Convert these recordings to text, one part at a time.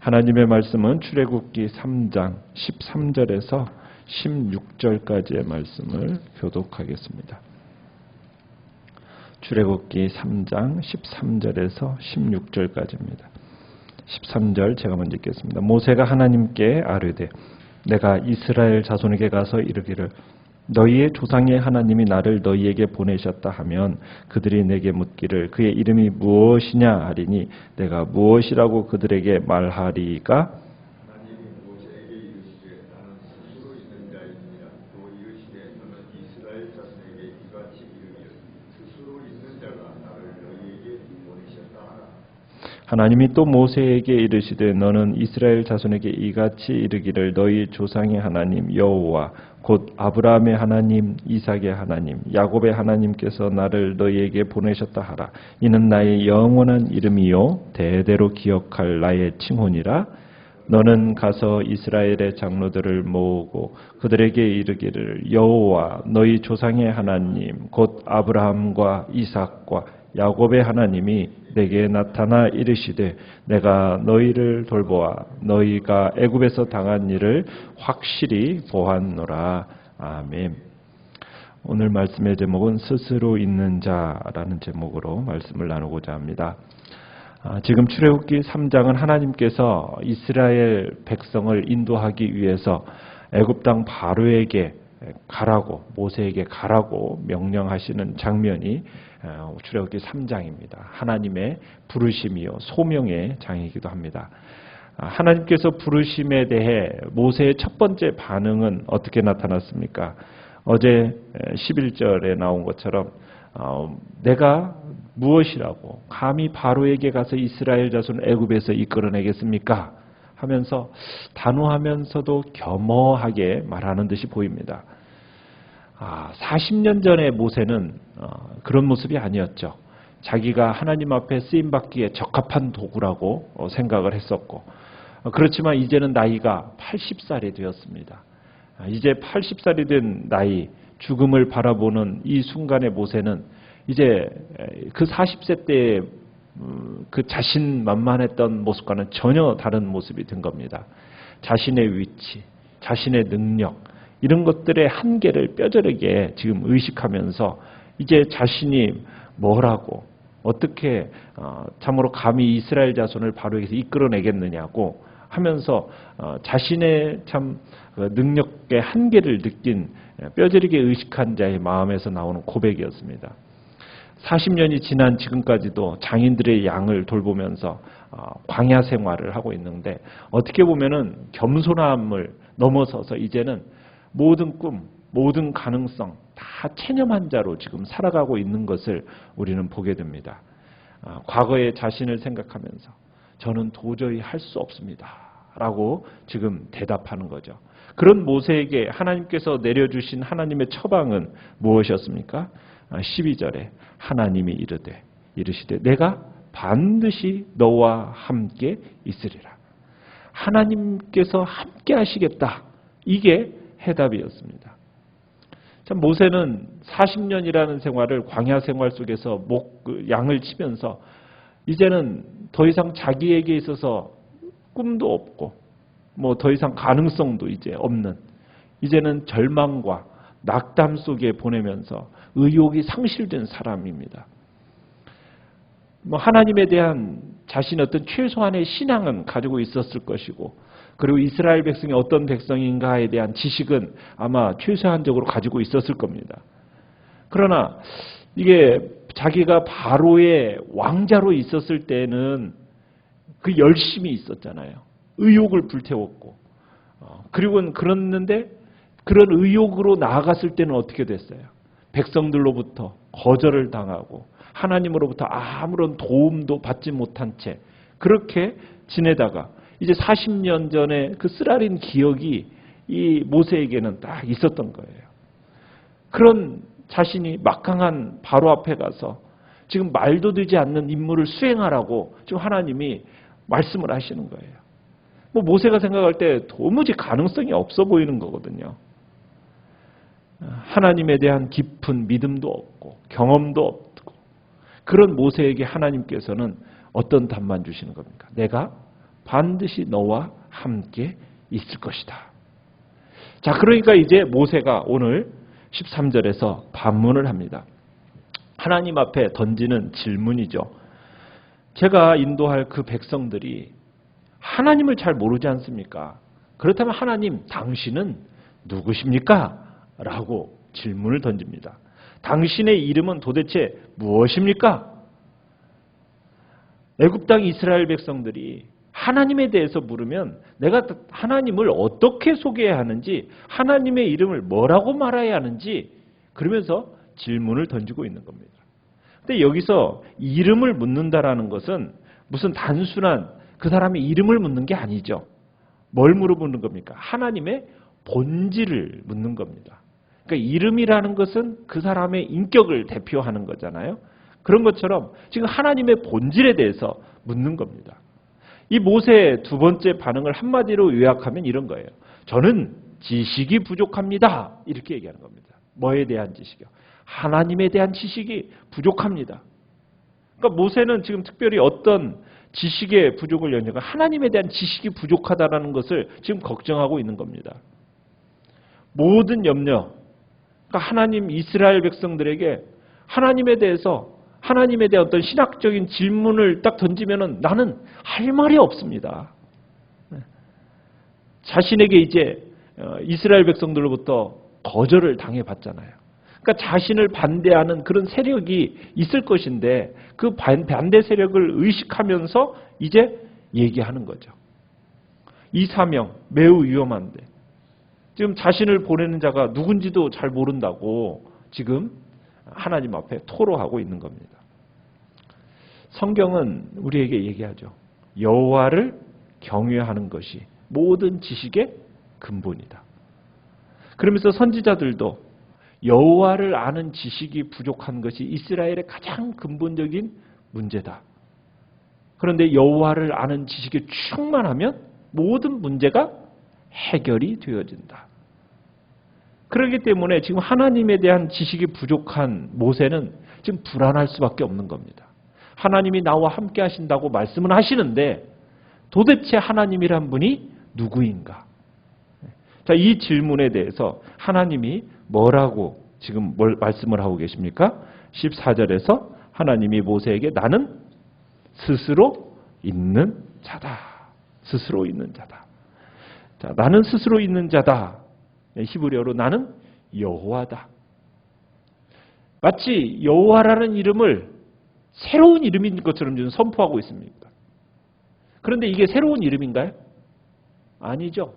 하나님의 말씀은 출애굽기 3장 13절에서 16절까지의 말씀을 교독하겠습니다. 출애굽기 3장 13절에서 16절까지입니다. 13절 제가 먼저 읽겠습니다. 모세가 하나님께 아뢰되 내가 이스라엘 자손에게 가서 이르기를 너희의 조상의 하나님이 나를 너희에게 보내셨다 하면 그들이 내게 묻기를 그의 이름이 무엇이냐 하리니 내가 무엇이라고 그들에게 말하리까? 하나님이 모세에게 이르시되 나는 스스로 있는 자이니라. 또 이르시되 너는 이스라엘 자손에게 이같이 이르기를 스스로 있는 자가 나를 너희에게 보내셨다 하라. 하나님이 또 모세에게 이르시되 너는 이스라엘 자손에게 이같이 이르기를 너희 조상의 하나님 여호와 곧 아브라함의 하나님, 이삭의 하나님, 야곱의 하나님께서 나를 너희에게 보내셨다 하라. 이는 나의 영원한 이름이요 대대로 기억할 나의 칭혼이라. 너는 가서 이스라엘의 장로들을 모으고 그들에게 이르기를 여호와 너희 조상의 하나님 곧 아브라함과 이삭과 야곱의 하나님이 내게 나타나 이르시되 내가 너희를 돌보아 너희가 애굽에서 당한 일을 확실히 보았노라. 아멘. 오늘 말씀의 제목은 스스로 있는 자라는 제목으로 말씀을 나누고자 합니다. 지금 출애굽기 3장은 하나님께서 이스라엘 백성을 인도하기 위해서 애굽 땅 바로에게 가라고 모세에게 가라고 명령하시는 장면이 출애굽기 3장입니다. 하나님의 부르심이요 소명의 장이기도 합니다. 하나님께서 부르심에 대해 모세의 첫 번째 반응은 어떻게 나타났습니까? 어제 11절에 나온 것처럼 내가 무엇이라고 감히 바로에게 가서 이스라엘 자손을 애굽에서 이끌어내겠습니까? 하면서 단호하면서도 겸허하게 말하는 듯이 보입니다. 40년 전의 모세는 그런 모습이 아니었죠. 자기가 하나님 앞에 쓰임받기에 적합한 도구라고 생각을 했었고 그렇지만 이제는 나이가 80살이 되었습니다. 이제 80살이 된 나이, 죽음을 바라보는 이 순간의 모세는 이제 그 40세 때의 그 자신만만했던 모습과는 전혀 다른 모습이 된 겁니다. 자신의 위치, 자신의 능력 이런 것들의 한계를 뼈저리게 지금 의식하면서 이제 자신이 뭐라고 어떻게 참으로 감히 이스라엘 자손을 바로에게서 이끌어내겠느냐고 하면서 자신의 참 능력의 한계를 느낀 뼈저리게 의식한 자의 마음에서 나오는 고백이었습니다. 40년이 지난 지금까지도 장인들의 양을 돌보면서 광야 생활을 하고 있는데 어떻게 보면은 겸손함을 넘어서서 이제는 모든 꿈, 모든 가능성 다 체념한 자로 지금 살아가고 있는 것을 우리는 보게 됩니다. 과거의 자신을 생각하면서 저는 도저히 할 수 없습니다. 라고 지금 대답하는 거죠. 그런 모세에게 하나님께서 내려주신 하나님의 처방은 무엇이었습니까? 12절에 하나님이 이르시되 내가 반드시 너와 함께 있으리라. 하나님께서 함께 하시겠다. 이게 해답이었습니다. 참 모세는 40년이라는 생활을 광야 생활 속에서 양을 치면서 이제는 더 이상 자기에게 있어서 꿈도 없고 뭐 더 이상 가능성도 이제 없는 이제는 절망과 낙담 속에 보내면서 의욕이 상실된 사람입니다. 뭐 하나님에 대한 자신의 어떤 최소한의 신앙은 가지고 있었을 것이고 그리고 이스라엘 백성이 어떤 백성인가에 대한 지식은 아마 최소한적으로 가지고 있었을 겁니다. 그러나 이게 자기가 바로의 왕자로 있었을 때는 그 열심이 있었잖아요. 의욕을 불태웠고 그리고 그랬는데 그런 의욕으로 나아갔을 때는 어떻게 됐어요? 백성들로부터 거절을 당하고 하나님으로부터 아무런 도움도 받지 못한 채 그렇게 지내다가 이제 40년 전에 그 쓰라린 기억이 이 모세에게는 딱 있었던 거예요. 그런 자신이 막강한 바로 앞에 가서 지금 말도 되지 않는 임무를 수행하라고 지금 하나님이 말씀을 하시는 거예요. 뭐 모세가 생각할 때 도무지 가능성이 없어 보이는 거거든요. 하나님에 대한 깊은 믿음도 없고 경험도 없고 그런 모세에게 하나님께서는 어떤 답만 주시는 겁니까? 내가 반드시 너와 함께 있을 것이다. 자, 그러니까 이제 모세가 오늘 13절에서 반문을 합니다. 하나님 앞에 던지는 질문이죠. 제가 인도할 그 백성들이 하나님을 잘 모르지 않습니까? 그렇다면 하나님, 당신은 누구십니까? 라고 질문을 던집니다. 당신의 이름은 도대체 무엇입니까? 애굽 땅 이스라엘 백성들이 하나님에 대해서 물으면 내가 하나님을 어떻게 소개해야 하는지, 하나님의 이름을 뭐라고 말해야 하는지 그러면서 질문을 던지고 있는 겁니다. 근데 여기서 이름을 묻는다라는 것은 무슨 단순한 그 사람의 이름을 묻는 게 아니죠. 뭘 물어보는 겁니까? 하나님의 본질을 묻는 겁니다. 그러니까 이름이라는 것은 그 사람의 인격을 대표하는 거잖아요. 그런 것처럼 지금 하나님의 본질에 대해서 묻는 겁니다. 이 모세의 두 번째 반응을 한마디로 요약하면 이런 거예요. 저는 지식이 부족합니다. 이렇게 얘기하는 겁니다. 뭐에 대한 지식이요? 하나님에 대한 지식이 부족합니다. 그러니까 모세는 지금 특별히 어떤 지식의 부족을 연유하고 하나님에 대한 지식이 부족하다는 것을 지금 걱정하고 있는 겁니다. 모든 염려, 그러니까 하나님 이스라엘 백성들에게 하나님에 대한 어떤 신학적인 질문을 딱 던지면은 나는 할 말이 없습니다. 자신에게 이제 이스라엘 백성들로부터 거절을 당해봤잖아요. 그러니까 자신을 반대하는 그런 세력이 있을 것인데 그 반대 세력을 의식하면서 이제 얘기하는 거죠. 이 사명 매우 위험한데 지금 자신을 보내는 자가 누군지도 잘 모른다고 지금 하나님 앞에 토로하고 있는 겁니다. 성경은 우리에게 얘기하죠. 여호와를 경외하는 것이 모든 지식의 근본이다. 그러면서 선지자들도 여호와를 아는 지식이 부족한 것이 이스라엘의 가장 근본적인 문제다. 그런데 여호와를 아는 지식이 충만하면 모든 문제가 해결이 되어진다. 그렇기 때문에 지금 하나님에 대한 지식이 부족한 모세는 지금 불안할 수밖에 없는 겁니다. 하나님이 나와 함께 하신다고 말씀은 하시는데 도대체 하나님이란 분이 누구인가? 자, 이 질문에 대해서 하나님이 뭐라고 지금 말씀을 하고 계십니까? 14절에서 하나님이 모세에게 나는 스스로 있는 자다. 스스로 있는 자다. 자, 나는 스스로 있는 자다. 히브리어로 나는 여호와다. 마치 여호와라는 이름을 새로운 이름인 것처럼 지금 선포하고 있습니다. 그런데 이게 새로운 이름인가요? 아니죠.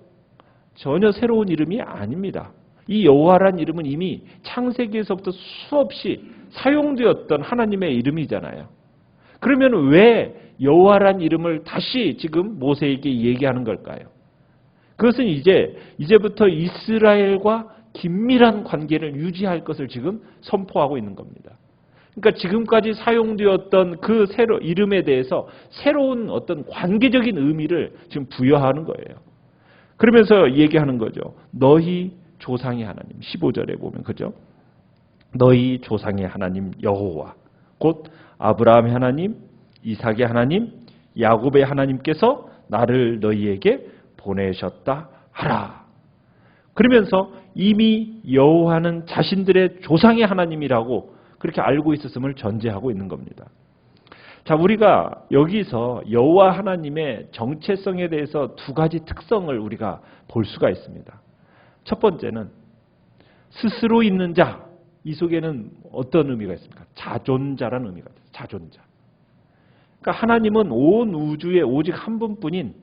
전혀 새로운 이름이 아닙니다. 이 여호와라는 이름은 이미 창세기에서부터 수없이 사용되었던 하나님의 이름이잖아요. 그러면 왜 여호와라는 이름을 다시 지금 모세에게 얘기하는 걸까요? 그것은 이제부터 이스라엘과 긴밀한 관계를 유지할 것을 지금 선포하고 있는 겁니다. 그러니까 지금까지 사용되었던 그 이름에 대해서 새로운 어떤 관계적인 의미를 지금 부여하는 거예요. 그러면서 얘기하는 거죠. 너희 조상의 하나님. 15절에 보면 그죠? 너희 조상의 하나님 여호와 곧 아브라함의 하나님, 이삭의 하나님, 야곱의 하나님께서 나를 너희에게 보내셨다 하라. 그러면서 이미 여호와는 자신들의 조상의 하나님이라고 그렇게 알고 있었음을 전제하고 있는 겁니다. 자, 우리가 여기서 여호와 하나님의 정체성에 대해서 두 가지 특성을 우리가 볼 수가 있습니다. 첫 번째는 스스로 있는 자, 이 속에는 어떤 의미가 있습니까? 자존자라는 의미가 있어요. 자존자. 그러니까 하나님은 온 우주에 오직 한 분뿐인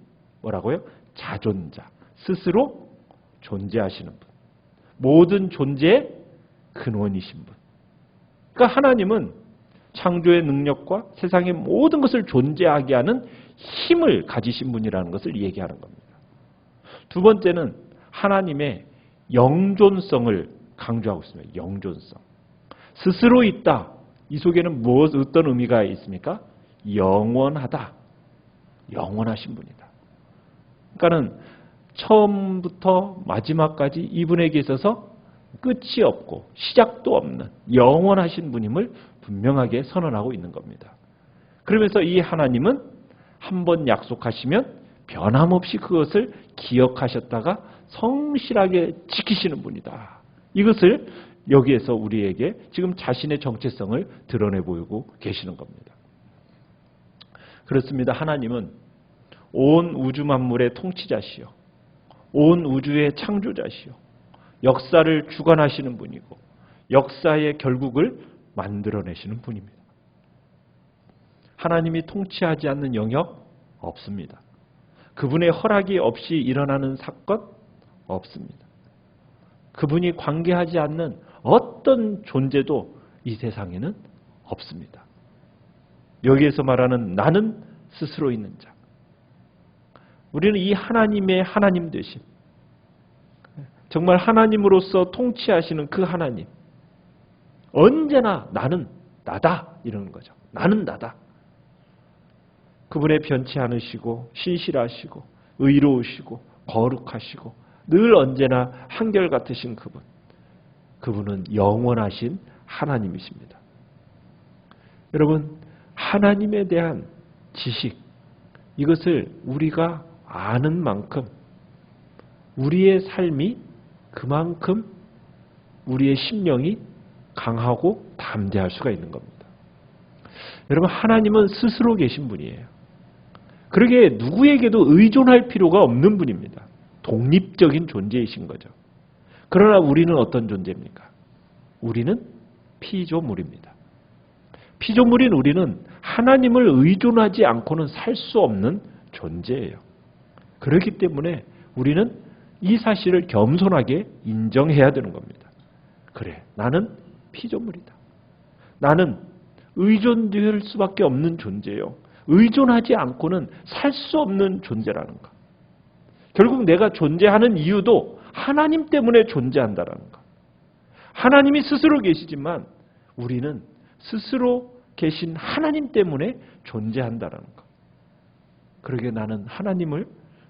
뭐라고요? 자존자. 스스로 존재하시는 분. 모든 존재의 근원이신 분. 그러니까 하나님은 창조의 능력과 세상의 모든 것을 존재하게 하는 힘을 가지신 분이라는 것을 얘기하는 겁니다. 두 번째는 하나님의 영존성을 강조하고 있습니다. 영존성. 스스로 있다. 이 속에는 어떤 의미가 있습니까? 영원하다. 영원하신 분이다. 그러니까는 처음부터 마지막까지 이분에게 있어서 끝이 없고 시작도 없는 영원하신 분임을 분명하게 선언하고 있는 겁니다. 그러면서 이 하나님은 한 번 약속하시면 변함없이 그것을 기억하셨다가 성실하게 지키시는 분이다. 이것을 여기에서 우리에게 지금 자신의 정체성을 드러내 보이고 계시는 겁니다. 그렇습니다. 하나님은 온 우주 만물의 통치자시요, 온 우주의 창조자시요, 역사를 주관하시는 분이고 역사의 결국을 만들어내시는 분입니다. 하나님이 통치하지 않는 영역 없습니다. 그분의 허락이 없이 일어나는 사건 없습니다. 그분이 관계하지 않는 어떤 존재도 이 세상에는 없습니다. 여기에서 말하는 나는 스스로 있는 자. 우리는 이 하나님의 하나님 되심, 정말 하나님으로서 통치하시는 그 하나님, 언제나 나는 나다 이러는 거죠. 나는 나다. 그분의 변치 않으시고 신실하시고 의로우시고 거룩하시고 늘 언제나 한결같으신 그분, 그분은 영원하신 하나님이십니다. 여러분, 하나님에 대한 지식, 이것을 우리가 아는 만큼 우리의 삶이 그만큼 우리의 심령이 강하고 담대할 수가 있는 겁니다. 여러분, 하나님은 스스로 계신 분이에요. 그러기에 누구에게도 의존할 필요가 없는 분입니다. 독립적인 존재이신 거죠. 그러나 우리는 어떤 존재입니까? 우리는 피조물입니다. 피조물인 우리는 하나님을 의존하지 않고는 살 수 없는 존재예요. 그렇기 때문에 우리는 이 사실을 겸손하게 인정해야 되는 겁니다. 그래, 나는 피조물이다. 나는 의존될 수밖에 없는 존재예요. 의존하지 않고는 살 수 없는 존재라는 것. 결국 내가 존재하는 이유도 하나님 때문에 존재한다라는 것. 하나님이 스스로 계시지만 우리는 스스로 계신 하나님 때문에 존재한다라는 것. 그러게 나는 하나님을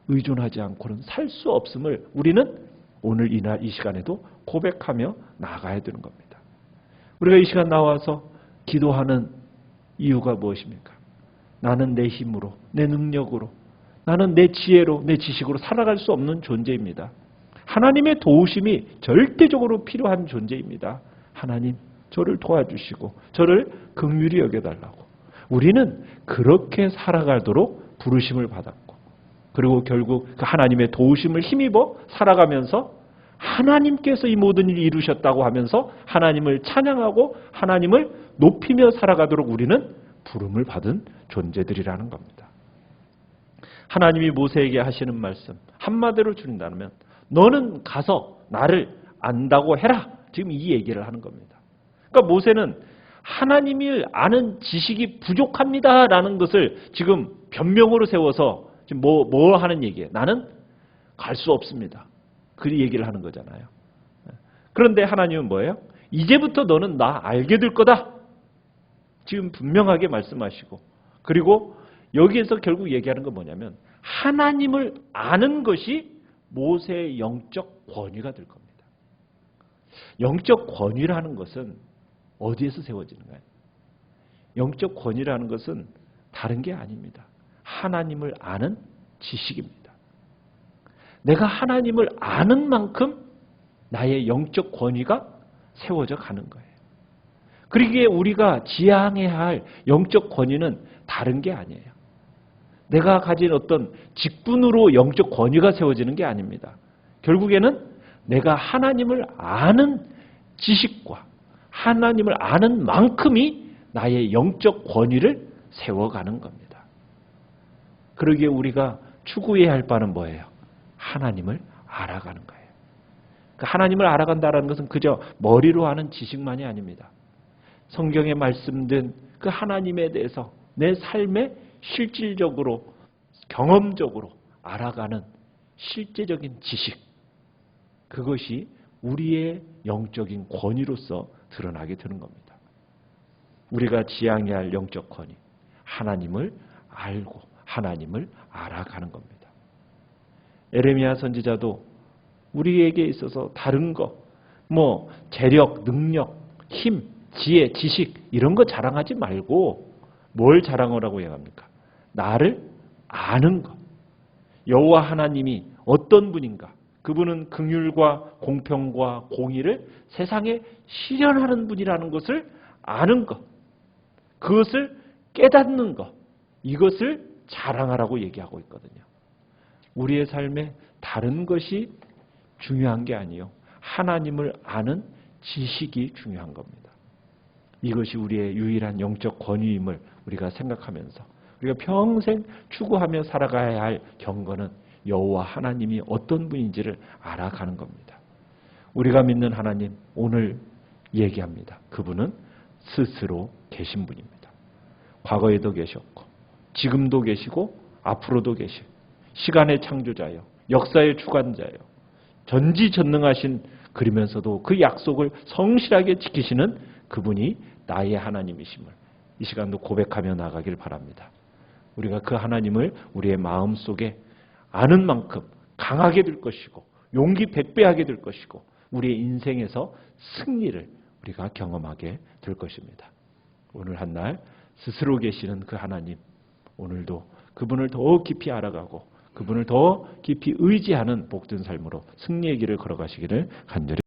의존하지 않고는 살 수 없음을 우리는 오늘 이날 이 시간에도 고백하며 나가야 되는 겁니다. 우리가 이 시간 나와서 기도하는 이유가 무엇입니까? 나는 내 힘으로, 내 능력으로, 나는 내 지혜로, 내 지식으로 살아갈 수 없는 존재입니다. 하나님의 도우심이 절대적으로 필요한 존재입니다. 하나님, 저를 도와주시고 저를 긍휼히 여겨달라고. 우리는 그렇게 살아가도록 부르심을 받았고, 그리고 결국 그 하나님의 도우심을 힘입어 살아가면서 하나님께서 이 모든 일을 이루셨다고 하면서 하나님을 찬양하고 하나님을 높이며 살아가도록 우리는 부름을 받은 존재들이라는 겁니다. 하나님이 모세에게 하시는 말씀 한마디로 줄인다면 너는 가서 나를 안다고 해라. 지금 이 얘기를 하는 겁니다. 그러니까 모세는 하나님을 아는 지식이 부족합니다라는 것을 지금 변명으로 세워서 지금 뭐 하는 얘기예요? 나는 갈 수 없습니다. 그 얘기를 하는 거잖아요. 그런데 하나님은 뭐예요? 이제부터 너는 나 알게 될 거다. 지금 분명하게 말씀하시고, 그리고 여기에서 결국 얘기하는 건 뭐냐면 하나님을 아는 것이 모세의 영적 권위가 될 겁니다. 영적 권위라는 것은 어디에서 세워지는가요? 영적 권위라는 것은 다른 게 아닙니다. 하나님을 아는 지식입니다. 내가 하나님을 아는 만큼 나의 영적 권위가 세워져 가는 거예요. 그러기에 우리가 지향해야 할 영적 권위는 다른 게 아니에요. 내가 가진 어떤 직분으로 영적 권위가 세워지는 게 아닙니다. 결국에는 내가 하나님을 아는 지식과 하나님을 아는 만큼이 나의 영적 권위를 세워가는 겁니다. 그러기에 우리가 추구해야 할 바는 뭐예요? 하나님을 알아가는 거예요. 하나님을 알아간다는 것은 그저 머리로 아는 지식만이 아닙니다. 성경에 말씀된 그 하나님에 대해서 내 삶에 실질적으로 경험적으로 알아가는 실제적인 지식, 그것이 우리의 영적인 권위로서 드러나게 되는 겁니다. 우리가 지향해야 할 영적 권위, 하나님을 알고 하나님을 알아가는 겁니다. 에레미야 선지자도 우리에게 있어서 다른 것, 재력, 능력, 힘, 지혜, 지식 이런 거 자랑하지 말고 뭘 자랑하라고 얘기합니까? 나를 아는 것. 여호와 하나님이 어떤 분인가? 그분은 긍휼과 공평과 공의를 세상에 실현하는 분이라는 것을 아는 것, 그것을 깨닫는 것, 이것을 자랑하라고 얘기하고 있거든요. 우리의 삶에 다른 것이 중요한 게 아니에요. 하나님을 아는 지식이 중요한 겁니다. 이것이 우리의 유일한 영적 권위임을 우리가 생각하면서 우리가 평생 추구하며 살아가야 할 경건은 여호와 하나님이 어떤 분인지를 알아가는 겁니다. 우리가 믿는 하나님 오늘 얘기합니다. 그분은 스스로 계신 분입니다. 과거에도 계셨고 지금도 계시고 앞으로도 계시고 시간의 창조자요, 역사의 주관자요, 전지전능하신 그러면서도 그 약속을 성실하게 지키시는 그분이 나의 하나님이심을 이 시간도 고백하며 나가길 바랍니다. 우리가 그 하나님을 우리의 마음속에 아는 만큼 강하게 될 것이고 용기 백배하게 될 것이고 우리의 인생에서 승리를 우리가 경험하게 될 것입니다. 오늘 한날 스스로 계시는 그 하나님, 오늘도 그분을 더 깊이 알아가고 그분을 더 깊이 의지하는 복된 삶으로 승리의 길을 걸어가시기를 간절히